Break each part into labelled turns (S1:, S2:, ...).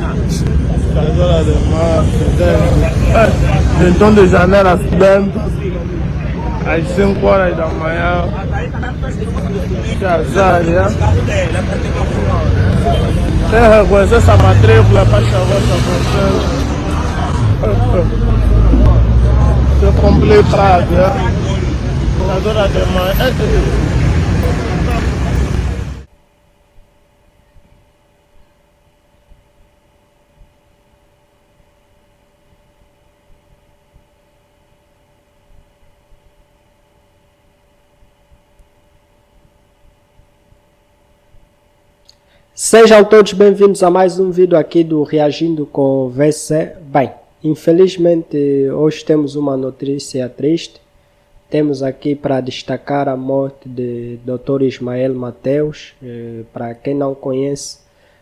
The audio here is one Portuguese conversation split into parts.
S1: Casola de março, então de janeiro a setembro, às 5 horas da manhã, casar, já. Tem que reconhecer essa matrícula para chamar essa vocês. É complicado, já. Casola de março.
S2: Sejam todos bem-vindos a mais um vídeo aqui do Reagindo com VC. Bem, infelizmente hoje temos uma notícia triste. Temos aqui para destacar a morte de Dr. Ismael Mateus. Para quem não conhece,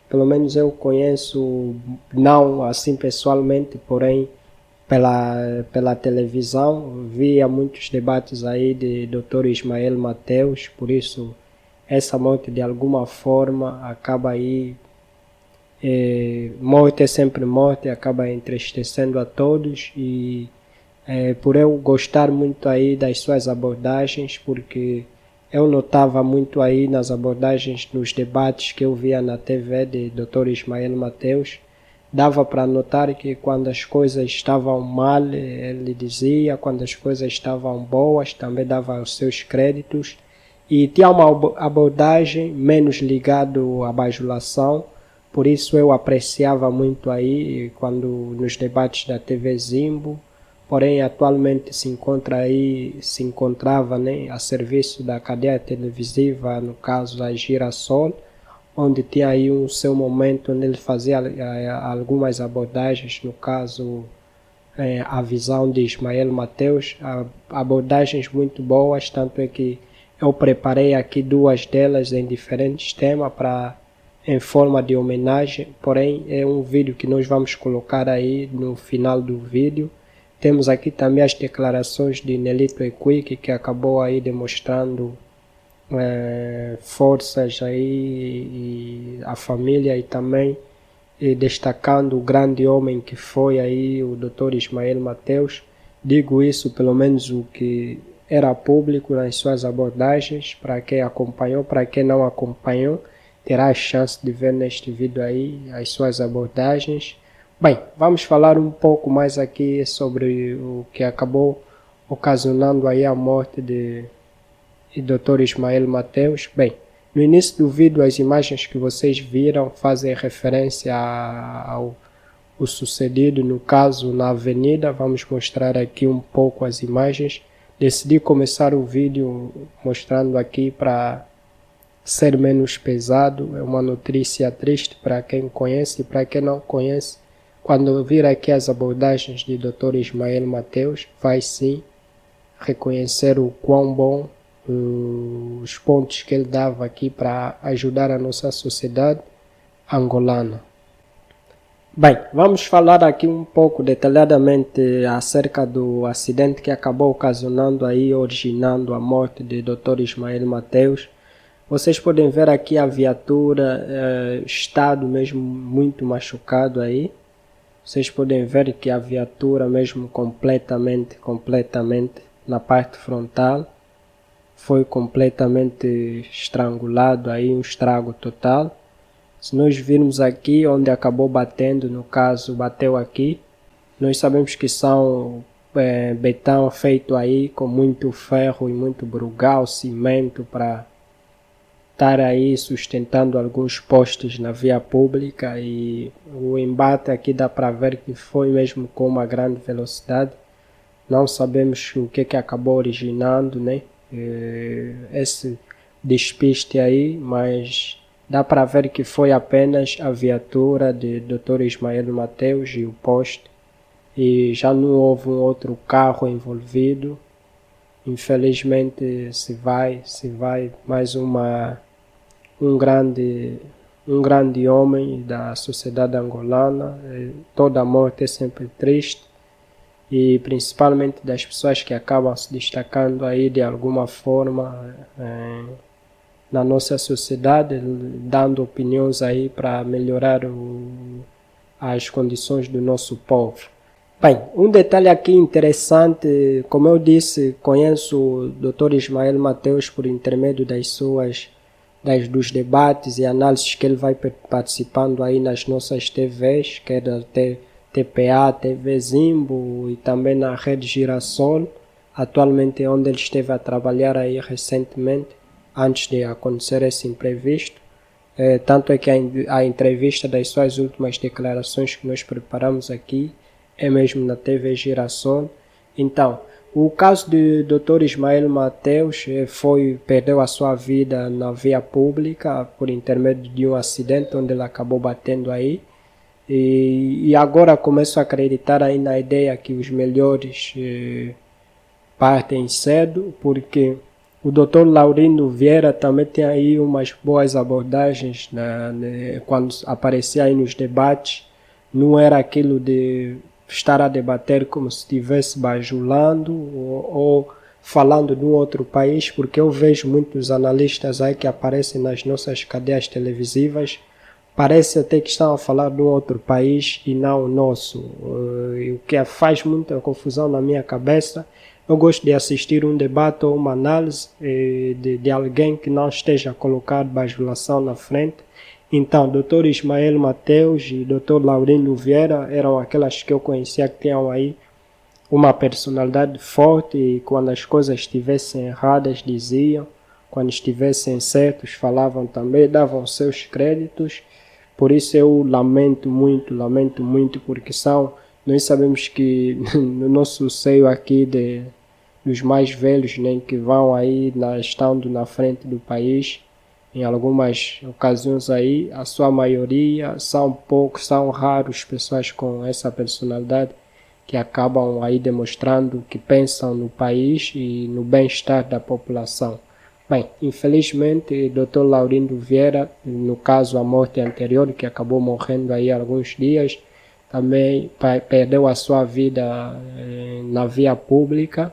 S2: pelo menos eu conheço, não assim pessoalmente, porém pela televisão. Via muitos debates aí de Dr. Ismael Mateus, por isso essa morte de alguma forma acaba aí, morte é sempre morte, acaba entristecendo a todos e por eu gostar muito aí das suas abordagens, porque eu notava muito aí nas abordagens, nos debates que eu via na TV de Dr. Ismael Mateus, dava para notar que quando as coisas estavam mal, ele dizia, quando as coisas estavam boas, também dava os seus créditos. E tinha uma abordagem menos ligado à bajulação, por isso eu apreciava muito aí quando nos debates da TV Zimbo, porém atualmente se encontrava, né, a serviço da cadeia televisiva, no caso a Girassol, onde tinha aí um seu momento onde ele fazia algumas abordagens, no caso a visão de Ismael Mateus, abordagens muito boas, tanto é que eu preparei aqui duas delas em diferentes temas em forma de homenagem, porém é um vídeo que nós vamos colocar aí no final do vídeo. Temos aqui também as declarações de Nelito Equique, que acabou aí demonstrando forças aí e a família e também destacando o grande homem que foi aí o Dr. Ismael Mateus. Digo isso pelo menos o que era público nas suas abordagens. Para quem acompanhou, para quem não acompanhou, terá a chance de ver neste vídeo aí as suas abordagens. Bem, vamos falar um pouco mais aqui sobre o que acabou ocasionando aí a morte de Dr. Ismael Mateus. Bem, no início do vídeo as imagens que vocês viram fazem referência ao sucedido no caso na avenida. Vamos mostrar aqui um pouco as imagens. Decidi começar o vídeo mostrando aqui para ser menos pesado. É uma notícia triste para quem conhece e para quem não conhece. Quando vir aqui as abordagens de Dr. Ismael Mateus, vai sim reconhecer o quão bom os pontos que ele dava aqui para ajudar a nossa sociedade angolana. Bem, vamos falar aqui um pouco detalhadamente acerca do acidente que acabou ocasionando aí, originando a morte de Dr. Ismael Mateus. Vocês podem ver aqui a viatura, estado mesmo muito machucado aí. Vocês podem ver que a viatura mesmo completamente na parte frontal foi completamente estrangulado aí, um estrago total. Se nós virmos aqui onde acabou batendo, no caso bateu aqui, nós sabemos que são betão feito aí com muito ferro e muito brugal, cimento para estar aí sustentando alguns postes na via pública, e o embate aqui dá para ver que foi mesmo com uma grande velocidade. Não sabemos o que acabou originando, né, esse despiste aí, mas dá para ver que foi apenas a viatura de Dr. Ismael Mateus e o poste, e já não houve um outro carro envolvido. Infelizmente se vai mais um grande homem da sociedade angolana. Toda morte é sempre triste, e principalmente das pessoas que acabam se destacando aí de alguma forma na nossa sociedade, dando opiniões aí para melhorar as condições do nosso povo. Bem, um detalhe aqui interessante, como eu disse, conheço o Dr. Ismael Mateus por intermédio dos debates e análises que ele vai participando aí nas nossas TVs, que é da TPA, TV Zimbo e também na Rede Girassol, atualmente onde ele esteve a trabalhar aí recentemente, antes de acontecer esse imprevisto. Tanto é que a entrevista das suas últimas declarações que nós preparamos aqui é mesmo na TV Girassol. Então, o caso do Dr. Ismael Mateus perdeu a sua vida na via pública por intermédio de um acidente onde ele acabou batendo aí. E agora começo a acreditar aí na ideia que os melhores partem cedo, porque o Dr. Laurindo Vieira também tem aí umas boas abordagens quando aparecia aí nos debates. Não era aquilo de estar a debater como se estivesse bajulando ou falando de um outro país, porque eu vejo muitos analistas aí que aparecem nas nossas cadeias televisivas, parece até que estão a falar de um outro país e não o nosso, o que faz muita confusão na minha cabeça. Eu gosto de assistir um debate ou uma análise de alguém que não esteja a colocar bajulação na frente. Então, Dr. Ismael Mateus e Dr. Laurindo Vieira eram aquelas que eu conhecia que tinham aí uma personalidade forte e quando as coisas estivessem erradas diziam, quando estivessem certos falavam também, davam seus créditos. Por isso eu lamento muito, porque nós sabemos que no nosso seio aqui dos mais velhos, né, que vão aí estando na frente do país, em algumas ocasiões aí, a sua maioria são raros pessoas com essa personalidade que acabam aí demonstrando que pensam no país e no bem-estar da população. Bem, infelizmente, Dr. Laurindo Vieira, no caso a morte anterior, que acabou morrendo aí há alguns dias, também perdeu a sua vida na via pública,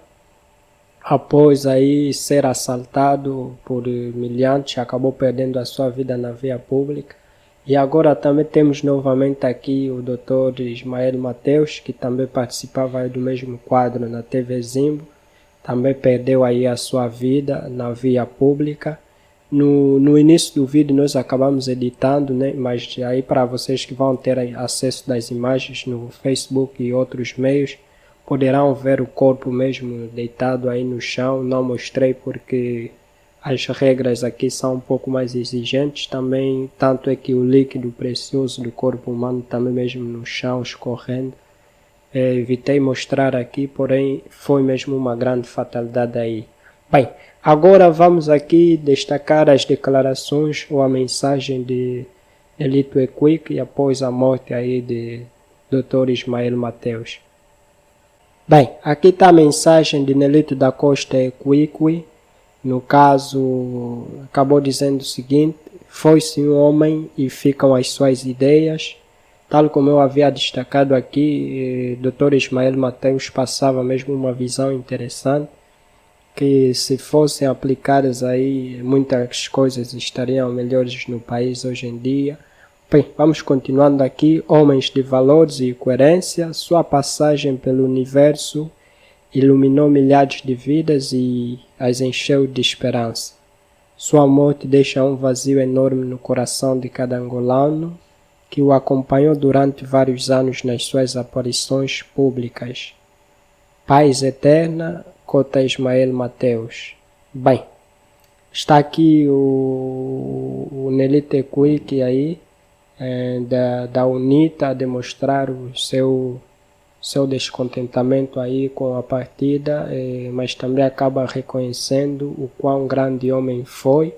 S2: após aí ser assaltado por miliantes, acabou perdendo a sua vida na via pública. E agora também temos novamente aqui o Dr. Ismael Mateus, que também participava aí do mesmo quadro na TV Zimbo, também perdeu aí a sua vida na via pública. No início do vídeo nós acabamos editando, né? Mas aí para vocês que vão ter acesso das imagens no Facebook e outros meios, poderão ver o corpo mesmo deitado aí no chão. Não mostrei porque as regras aqui são um pouco mais exigentes também, tanto é que o líquido precioso do corpo humano também mesmo no chão escorrendo. Evitei mostrar aqui, porém foi mesmo uma grande fatalidade aí. Bem, agora vamos aqui destacar as declarações ou a mensagem de Nelito Equique após a morte aí de Dr. Ismael Mateus. Bem, aqui está a mensagem de Nelito da Costa Equique. No caso, acabou dizendo o seguinte: foi-se um homem e ficam as suas ideias. Tal como eu havia destacado aqui, Dr. Ismael Mateus passava mesmo uma visão interessante, que se fossem aplicadas aí, muitas coisas estariam melhores no país hoje em dia. Bem, vamos continuando aqui. Homens de valores e coerência, sua passagem pelo universo iluminou milhares de vidas e as encheu de esperança. Sua morte deixa um vazio enorme no coração de cada angolano que o acompanhou durante vários anos nas suas aparições públicas. Paz eterna, Cota Ismael Mateus. Bem, está aqui o Nelito Equique aí, da UNITA, a demonstrar o seu descontentamento aí com a partida, mas também acaba reconhecendo o quão grande homem foi.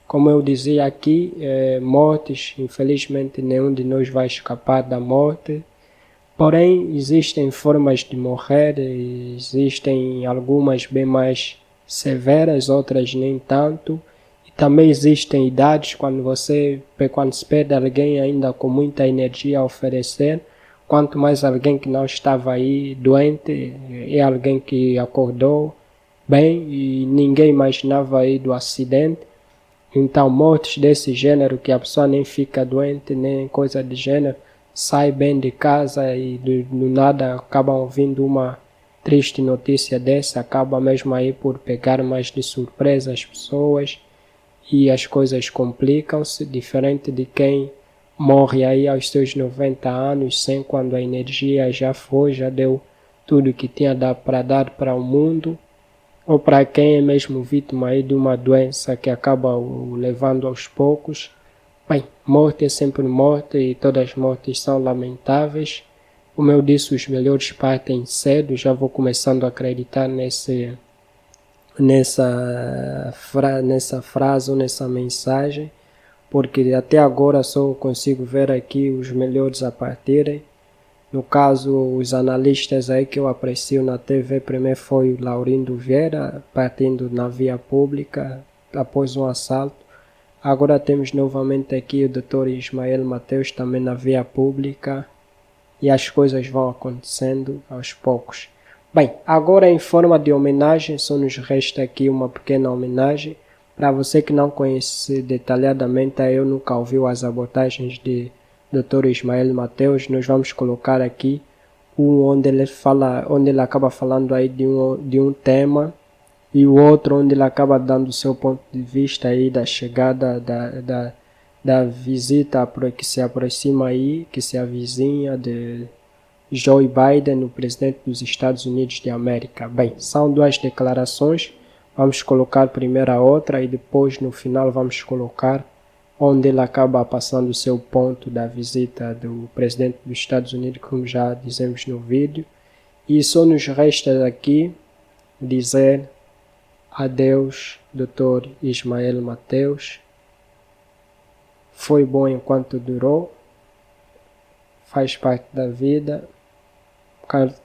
S2: Como eu dizia aqui, mortes, infelizmente nenhum de nós vai escapar da morte, porém existem formas de morrer, existem algumas bem mais severas, outras nem tanto. Também existem idades quando se perde alguém ainda com muita energia a oferecer, quanto mais alguém que não estava aí doente, é alguém que acordou bem e ninguém imaginava aí do acidente. Então mortes desse gênero, que a pessoa nem fica doente, nem coisa de gênero, sai bem de casa e do nada acabam ouvindo uma triste notícia dessa, acaba mesmo aí por pegar mais de surpresa as pessoas e as coisas complicam-se, diferente de quem morre aí aos seus 90 anos, sem quando a energia já foi, já deu tudo que tinha para dar para o mundo, ou para quem é mesmo vítima aí de uma doença que acaba o levando aos poucos. Bem, morte é sempre morte e todas as mortes são lamentáveis. Como eu disse, os melhores partem cedo, já vou começando a acreditar nessa frase ou nessa mensagem, porque até agora só consigo ver aqui os melhores a partirem. No caso, os analistas aí que eu aprecio na TV, primeiro foi o Laurindo Vieira, partindo na via pública após um assalto. Agora temos novamente aqui o Dr. Ismael Mateus também na via pública. E as coisas vão acontecendo aos poucos. Bem, agora em forma de homenagem, só nos resta aqui uma pequena homenagem. Para você que não conhece detalhadamente, eu nunca ouviu as abordagens de Dr. Ismael Mateus, nós vamos colocar aqui onde ele acaba falando aí de um tema, e o outro onde ele acaba dando o seu ponto de vista aí da chegada da visita que se aproxima aí, que se avizinha de Joe Biden, o presidente dos Estados Unidos de América. Bem, são duas declarações, vamos colocar primeiro a outra e depois no final vamos colocar onde ele acaba passando o seu ponto da visita do presidente dos Estados Unidos, como já dizemos no vídeo. E só nos resta aqui dizer adeus, Dr. Ismael Mateus. Foi bom enquanto durou, faz parte da vida.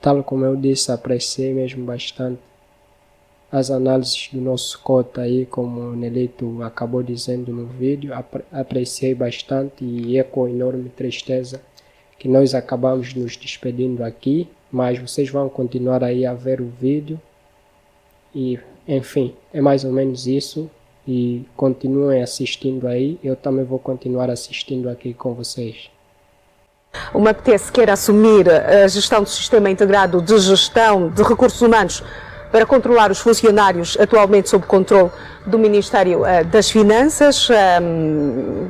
S2: Tal como eu disse, apreciei mesmo bastante as análises do nosso cota aí, como o Nelito acabou dizendo no vídeo. Apreciei bastante e é com enorme tristeza que nós acabamos nos despedindo aqui, mas vocês vão continuar aí a ver o vídeo e, enfim, é mais ou menos isso. E continuem assistindo aí, eu também vou continuar assistindo aqui com vocês.
S3: O MAPTES quer assumir a gestão do Sistema Integrado de Gestão de Recursos Humanos para controlar os funcionários atualmente sob controle do Ministério das Finanças.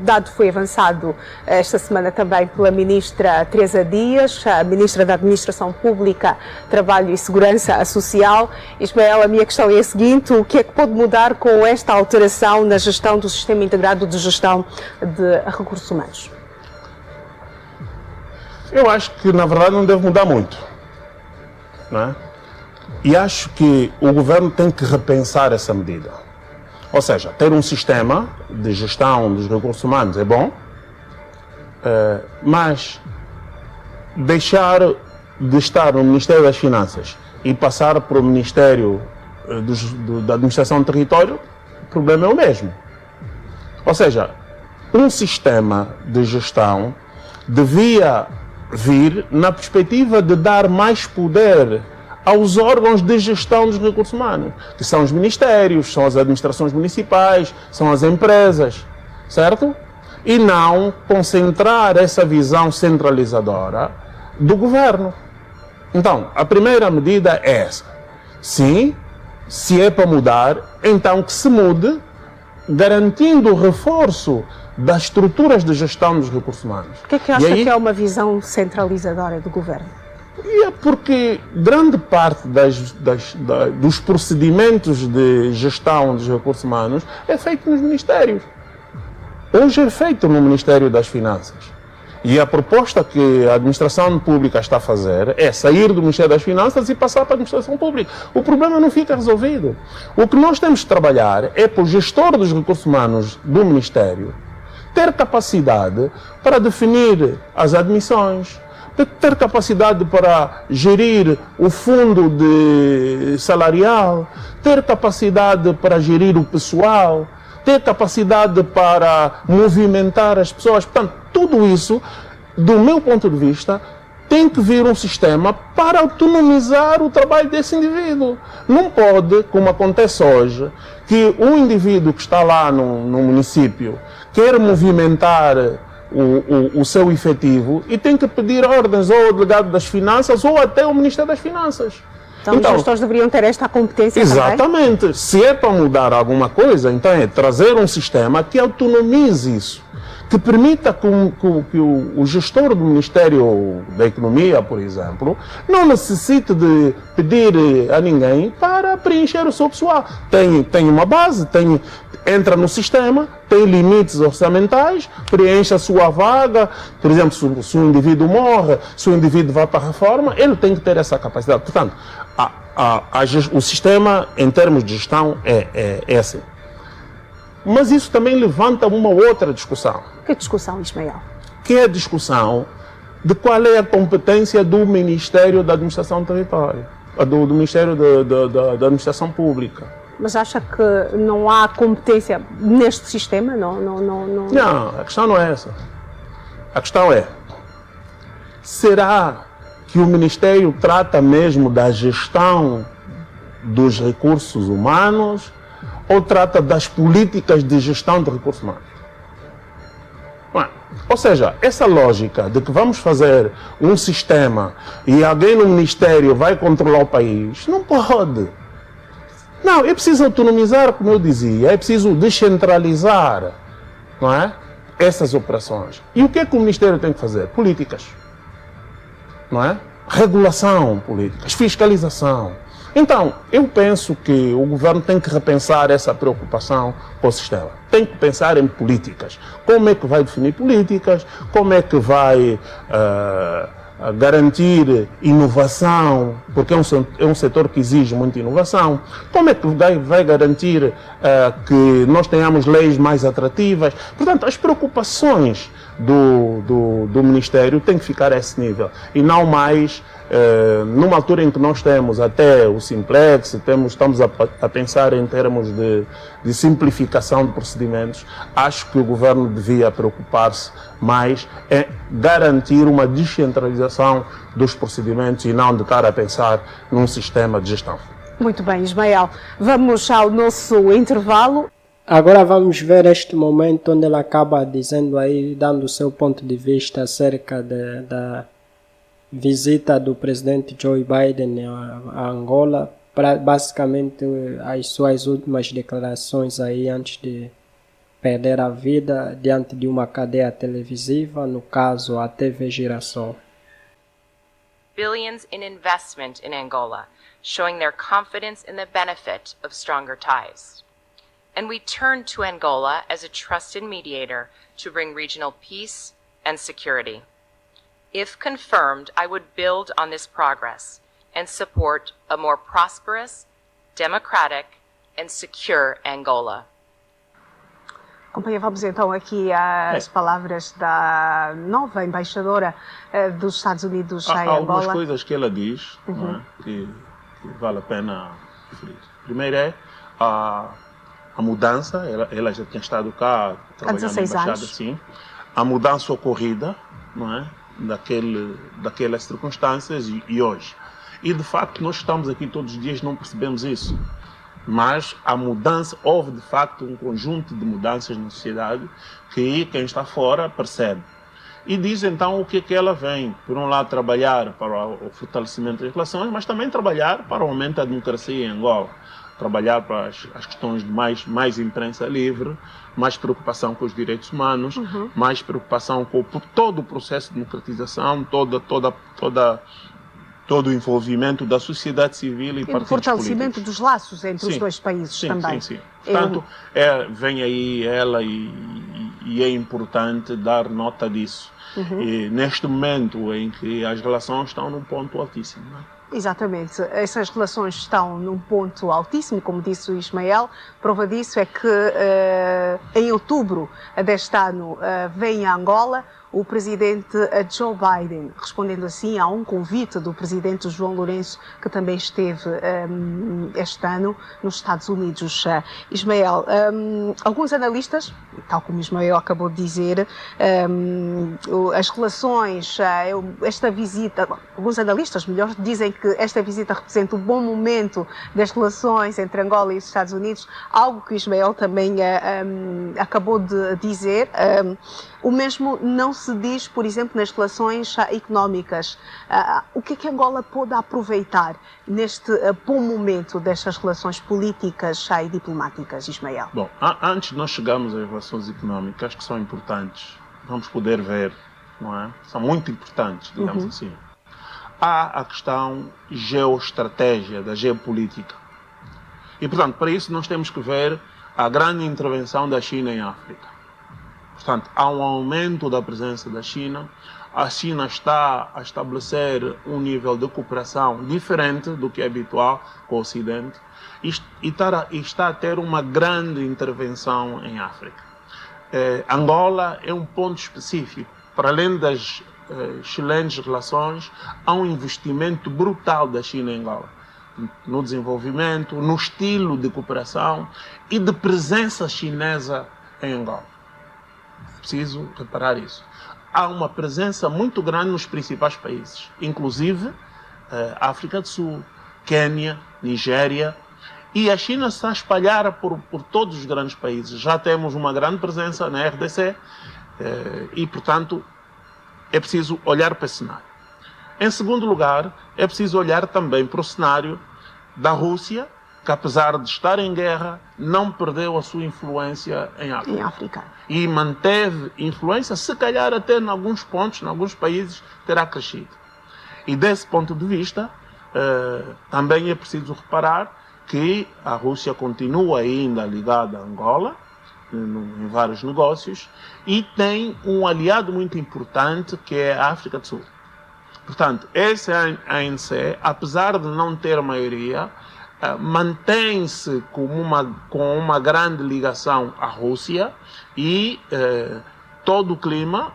S3: Dado foi avançado esta semana também pela Ministra Teresa Dias, a Ministra da Administração Pública, Trabalho e Segurança Social. Ismael, a minha questão é a seguinte: o que é que pode mudar com esta alteração na gestão do Sistema Integrado de Gestão de Recursos Humanos?
S4: Eu acho que, na verdade, não deve mudar muito, não é? E acho que o governo tem que repensar essa medida. Ou seja, ter um sistema de gestão dos recursos humanos é bom, mas deixar de estar no Ministério das Finanças e passar para o Ministério da Administração do Território, o problema é o mesmo. Ou seja, um sistema de gestão devia vir na perspectiva de dar mais poder aos órgãos de gestão dos recursos humanos, que são os ministérios, são as administrações municipais, são as empresas, certo? E não concentrar essa visão centralizadora do governo. Então, a primeira medida é essa. Sim, se é para mudar, então que se mude, garantindo o reforço das estruturas de gestão dos recursos humanos.
S3: Por que acha que é uma visão centralizadora do governo?
S4: E é porque grande parte dos procedimentos de gestão dos recursos humanos é feito nos ministérios. Hoje é feito no Ministério das Finanças. E a proposta que a administração pública está a fazer é sair do Ministério das Finanças e passar para a administração pública. O problema não fica resolvido. O que nós temos que trabalhar é para o gestor dos recursos humanos do Ministério ter capacidade para definir as admissões, ter capacidade para gerir o fundo salarial, ter capacidade para gerir o pessoal, ter capacidade para movimentar as pessoas. Portanto, tudo isso, do meu ponto de vista, tem que vir um sistema para autonomizar o trabalho desse indivíduo. Não pode, como acontece hoje, que um indivíduo que está lá no município quer movimentar o seu efetivo e tem que pedir ordens ou ao delegado das finanças ou até ao Ministério das Finanças.
S3: Então, os gestores deveriam ter esta competência
S4: exatamente. Também? Se é para mudar alguma coisa, então é trazer um sistema que autonomize isso, que permita que o gestor do Ministério da Economia, por exemplo, não necessite de pedir a ninguém para preencher o seu pessoal. Tem uma base, entra no sistema, tem limites orçamentais, preenche a sua vaga. Por exemplo, se um indivíduo morre, se o indivíduo vai para a reforma, ele tem que ter essa capacidade. Portanto, o sistema, em termos de gestão, é assim. Mas isso também levanta uma outra discussão. Que
S3: discussão, Ismael?
S4: Que é a discussão de qual é a competência do Ministério da Administração do Território, do Ministério da Administração Pública.
S3: Mas acha que não há competência neste sistema?
S4: Não, a questão não é essa. A questão é, será que o Ministério trata mesmo da gestão dos recursos humanos ou trata das políticas de gestão de recursos humanos? Ou seja, essa lógica de que vamos fazer um sistema e alguém no Ministério vai controlar o país, não pode. Não, é preciso autonomizar, como eu dizia, é preciso descentralizar, não é? Essas operações. E o que é que o Ministério tem que fazer? Políticas, não é? Regulação, políticas, fiscalização. Então, eu penso que o governo tem que repensar essa preocupação com o sistema. Tem que pensar em políticas. Como é que vai definir políticas? Como é que vai garantir inovação? Porque é um setor que exige muita inovação. Como é que vai garantir que nós tenhamos leis mais atrativas? Portanto, as preocupações do Ministério têm que ficar a esse nível. E não mais numa altura em que nós temos até o Simplex, estamos a pensar em termos de simplificação de procedimentos. Acho que o governo devia preocupar-se mais em garantir uma descentralização dos procedimentos e não de estar a pensar num sistema de gestão.
S3: Muito bem, Ismael. Vamos ao nosso intervalo.
S2: Agora vamos ver este momento onde ele acaba dizendo aí, dando o seu ponto de vista acerca da visita do presidente Joe Biden a Angola, basicamente as suas últimas declarações aí antes de perder a vida diante de uma cadeia televisiva, no caso a TV Girassol.
S5: Billions in investment in Angola, showing their confidence in the benefit of stronger ties. And we turn to Angola as a trusted mediator to bring regional peace and security. If confirmed, I would build on this progress and support a more prosperous, democratic, and secure Angola.
S3: Companhia, vamos então aqui às palavras da nova embaixadora dos Estados Unidos em Angola.
S4: Há algumas coisas que ela diz, não é? que vale a pena referir. Primeiro é a mudança, ela já tinha estado cá trabalhando na embaixada, sim. A mudança ocorrida, não é? Daquelas circunstâncias e hoje. E de facto nós estamos aqui todos os dias, não percebemos isso. Mas a mudança, houve de facto um conjunto de mudanças na sociedade que quem está fora percebe. E diz então o que é que ela vem, por um lado trabalhar para o fortalecimento das relações, mas também trabalhar para o aumento da democracia em Angola. Trabalhar para as questões de mais imprensa livre, mais preocupação com os direitos humanos, mais preocupação com todo o processo de democratização, todo o envolvimento da sociedade civil e partidos
S3: fortalecimento
S4: políticos.
S3: Dos laços entre os dois países também.
S4: Sim. Portanto, vem aí ela e é importante dar nota disso. E neste momento em que as relações estão num ponto altíssimo. Não é?
S3: Exatamente, essas relações estão num ponto altíssimo, como disse o Ismael. Prova disso é que em outubro deste ano vem a Angola o presidente Joe Biden, respondendo assim a um convite do presidente João Lourenço, que também esteve este ano nos Estados Unidos. Ismael, alguns analistas, tal como Ismael acabou de dizer, as relações, esta visita, alguns analistas, melhor, dizem que esta visita representa um bom momento das relações entre Angola e os Estados Unidos, algo que Ismael também acabou de dizer. O mesmo não se diz, por exemplo, nas relações económicas. O que é que Angola pode aproveitar neste bom momento destas relações políticas e diplomáticas, Ismael?
S4: Bom, antes de nós chegarmos às relações económicas, que são importantes, vamos poder ver, não é? São muito importantes, digamos assim. Há a questão geoestratégia, da geopolítica. E, portanto, para isso nós temos que ver a grande intervenção da China em África. Portanto, há um aumento da presença da China. A China está a estabelecer um nível de cooperação diferente do que é habitual com o Ocidente e está a ter uma grande intervenção em África. Angola é um ponto específico. Para além das excelentes relações, há um investimento brutal da China em Angola, no desenvolvimento, no estilo de cooperação e de presença chinesa em Angola. Preciso reparar isso. Há uma presença muito grande nos principais países, inclusive África do Sul, Quênia, Nigéria, e a China está a espalhar por todos os grandes países. Já temos uma grande presença na RDC e, portanto, é preciso olhar para esse cenário. Em segundo lugar, é preciso olhar também para o cenário da Rússia, que apesar de estar em guerra, não perdeu a sua influência em África. E manteve influência, se calhar até em alguns pontos, em alguns países, terá crescido. E desse ponto de vista, também é preciso reparar que a Rússia continua ainda ligada a Angola, em vários negócios, e tem um aliado muito importante que é a África do Sul. Portanto, esse ANC, apesar de não ter maioria, mantém-se com uma grande ligação à Rússia e todo o clima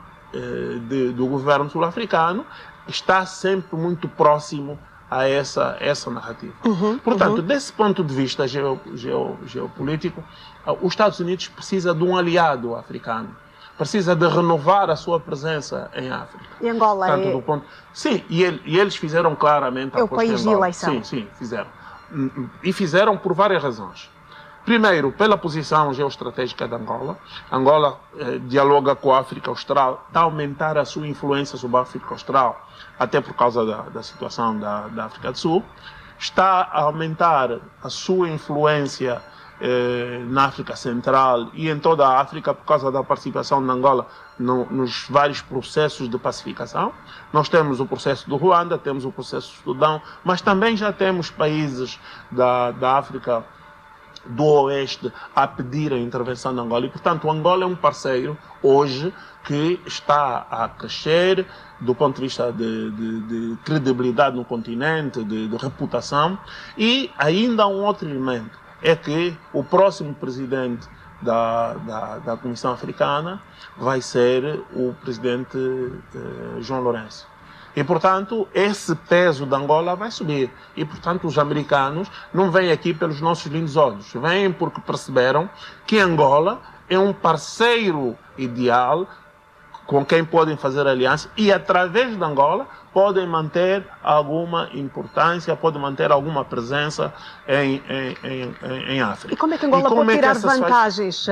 S4: do governo sul-africano está sempre muito próximo a essa narrativa. Portanto, desse ponto de vista geopolítico, os Estados Unidos precisa de um aliado africano, precisa de renovar a sua presença em África.
S3: E Angola
S4: Sim, e eles fizeram claramente a
S3: o país de eleição.
S4: Sim, fizeram. E fizeram por várias razões. Primeiro, pela posição geoestratégica de Angola. Angola dialoga com a África Austral, está a aumentar a sua influência sobre a África Austral, até por causa da situação da África do Sul. Está a aumentar a sua influência na África Central e em toda a África por causa da participação de Angola nos vários processos de pacificação. Nós temos o processo do Ruanda, temos o processo do Sudão, mas também já temos países da África do Oeste a pedir a intervenção de Angola. E, portanto, Angola é um parceiro hoje que está a crescer do ponto de vista de credibilidade no continente, de reputação. E ainda há um outro elemento, é que o próximo presidente da Comissão Africana vai ser o presidente João Lourenço. E, portanto, esse peso de Angola vai subir. E, portanto, os americanos não vêm aqui pelos nossos lindos olhos. Vêm porque perceberam que Angola é um parceiro ideal com quem podem fazer aliança e, através de Angola, podem manter alguma importância, podem manter alguma presença em África.
S3: E como é que Angola pode tirar vantagens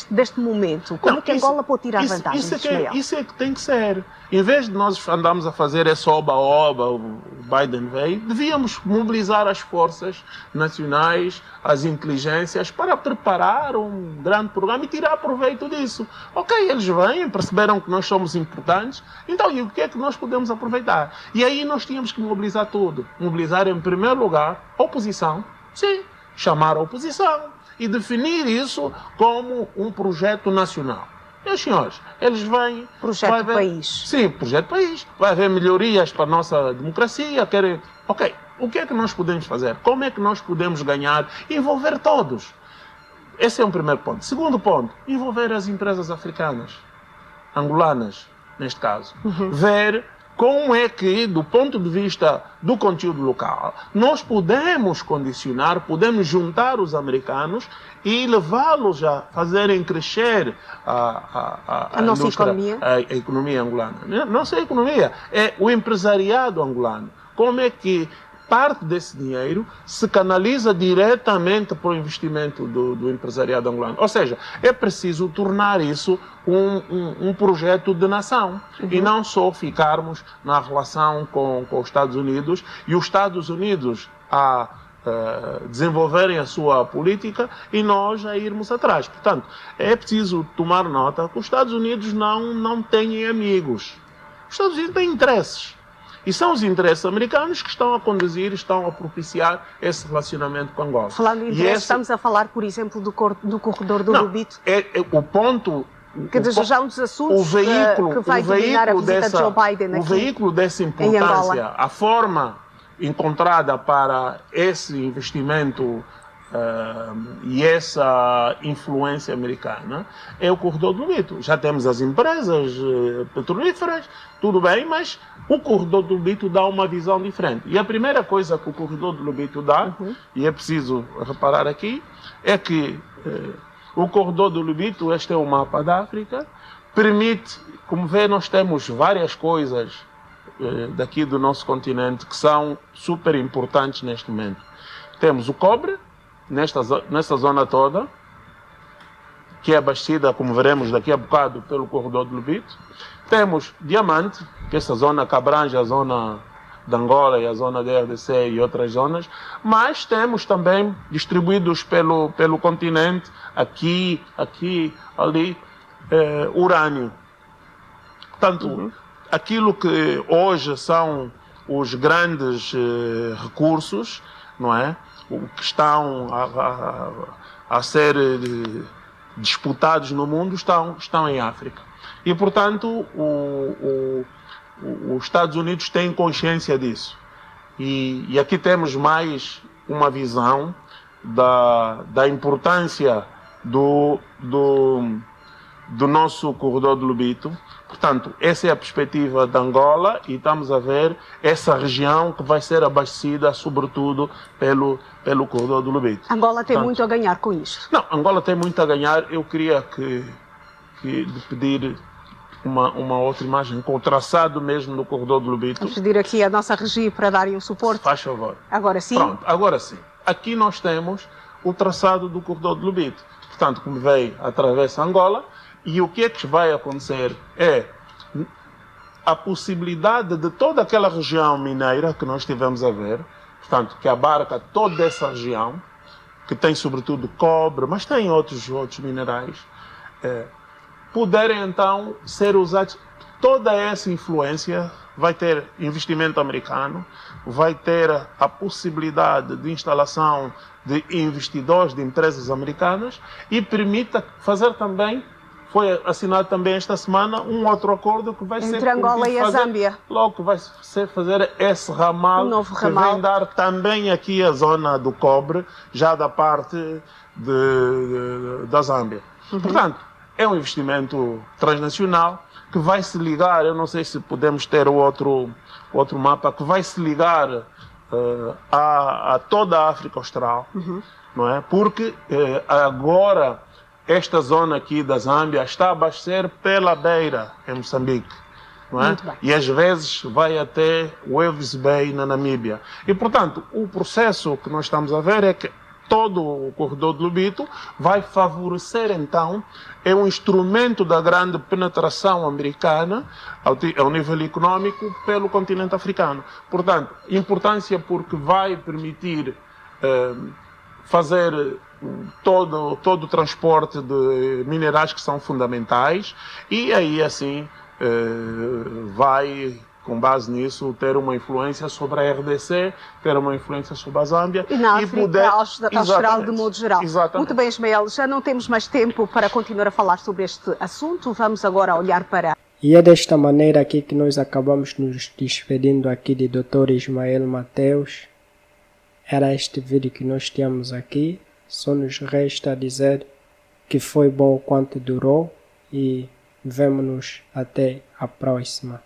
S3: deste momento? Como é que Angola pode tirar vantagens?
S4: Isso é que tem que ser. Em vez de nós andarmos a fazer esse oba-oba, o Biden veio, devíamos mobilizar as forças nacionais, as inteligências, para preparar um grande programa e tirar proveito disso. Ok, eles vêm, perceberam que nós somos importantes, então e o que é que nós podemos aproveitar? E aí nós tínhamos que mobilizar tudo. Mobilizar, em primeiro lugar, a oposição. Sim, chamar a oposição e definir isso como um projeto nacional. Meus senhores, eles vêm...
S3: Projeto país.
S4: Sim, projeto país. Vai haver melhorias para a nossa democracia. Querem... Ok, o que é que nós podemos fazer? Como é que nós podemos ganhar? Envolver todos. Esse é um primeiro ponto. Segundo ponto, envolver as empresas africanas, angolanas, neste caso. Ver como é que, do ponto de vista do conteúdo local, nós podemos condicionar, podemos juntar os americanos e levá-los a fazerem crescer a
S3: nossa economia.
S4: A economia angolana. Não só a economia, é o empresariado angolano. Como é que parte desse dinheiro se canaliza diretamente para o investimento do empresariado angolano. Ou seja, é preciso tornar isso um projeto de nação e não só ficarmos na relação com os Estados Unidos e os Estados Unidos a desenvolverem a sua política e nós a irmos atrás. Portanto, é preciso tomar nota que os Estados Unidos não têm amigos. Os Estados Unidos têm interesses. E são os interesses americanos que estão a conduzir, estão a propiciar esse relacionamento com Angola.
S3: Falando em interesses, estamos a falar, por exemplo, do corredor do Lubito?
S4: O ponto...
S3: Que já é um dos assuntos que vai dominar a visita de Joe Biden aqui.
S4: O veículo dessa importância, a forma encontrada para esse investimento e essa influência americana é o corredor do Lubito. Já temos as empresas petrolíferas, tudo bem, mas o corredor do Lubito dá uma visão diferente. E a primeira coisa que o corredor do Lubito dá, e é preciso reparar aqui, é que o corredor do Lubito, este é o mapa da África, permite, como vê, nós temos várias coisas daqui do nosso continente que são super importantes neste momento. Temos o cobre, nesta zona toda, que é abastecida, como veremos daqui a bocado, pelo corredor do Lubito. Temos diamante, que essa zona que abrange a zona de Angola e a zona da RDC e outras zonas, mas temos também distribuídos pelo continente, aqui, ali, urânio. Portanto, aquilo que hoje são os grandes recursos, não é? Que estão a ser disputados no mundo estão em África. E, portanto, os Estados Unidos têm consciência disso. E aqui temos mais uma visão da importância do nosso corredor do Lubito. Portanto, essa é a perspectiva de Angola e estamos a ver essa região que vai ser abastecida, sobretudo, pelo corredor do Lubito.
S3: Angola tem muito a ganhar com isto?
S4: Não, Angola tem muito a ganhar. Eu queria de pedir uma outra imagem com o traçado mesmo do corredor do Lubito.
S3: Vamos pedir aqui a nossa regia para darem um suporte.
S4: Faz favor.
S3: Agora sim?
S4: Pronto, agora sim. Aqui nós temos o traçado do corredor do Lubito. Portanto, como veio, atravessa Angola. E o que é que vai acontecer é a possibilidade de toda aquela região mineira que nós estivemos a ver, portanto, que abarca toda essa região, que tem sobretudo cobre, mas tem outros minerais, poderem então ser usados. Toda essa influência vai ter investimento americano, vai ter a possibilidade de instalação de investidores, de empresas americanas e permita fazer também. Foi assinado também esta semana um outro acordo que vai ser
S3: entre Angola e a Zâmbia.
S4: Logo que vai ser fazer esse ramal,
S3: novo
S4: que
S3: ramal.
S4: vem dar também aqui a zona do cobre, já da parte da Zâmbia. Portanto, é um investimento transnacional que vai se ligar, eu não sei se podemos ter outro mapa, que vai se ligar a toda a África Austral, não é? Porque agora esta zona aqui da Zâmbia está a abastecer pela beira em Moçambique, não é? E às vezes vai até Walvis Bay na Namíbia. E, portanto, o processo que nós estamos a ver é que todo o corredor do Lubito vai favorecer, então, é um instrumento da grande penetração americana ao nível econômico pelo continente africano. Portanto, importância porque vai permitir fazer todo o transporte de minerais que são fundamentais e aí assim vai, com base nisso, ter uma influência sobre a RDC, ter uma influência sobre a Zâmbia
S3: e na África Austral de modo geral.
S4: Exatamente.
S3: Muito bem, Ismael, já não temos mais tempo para continuar a falar sobre este assunto, vamos agora olhar para...
S2: E é desta maneira aqui que nós acabamos nos despedindo aqui de Dr. Ismael Mateus. Era este vídeo que nós tínhamos aqui. Só nos resta dizer que foi bom o quanto durou e vemo-nos até a próxima.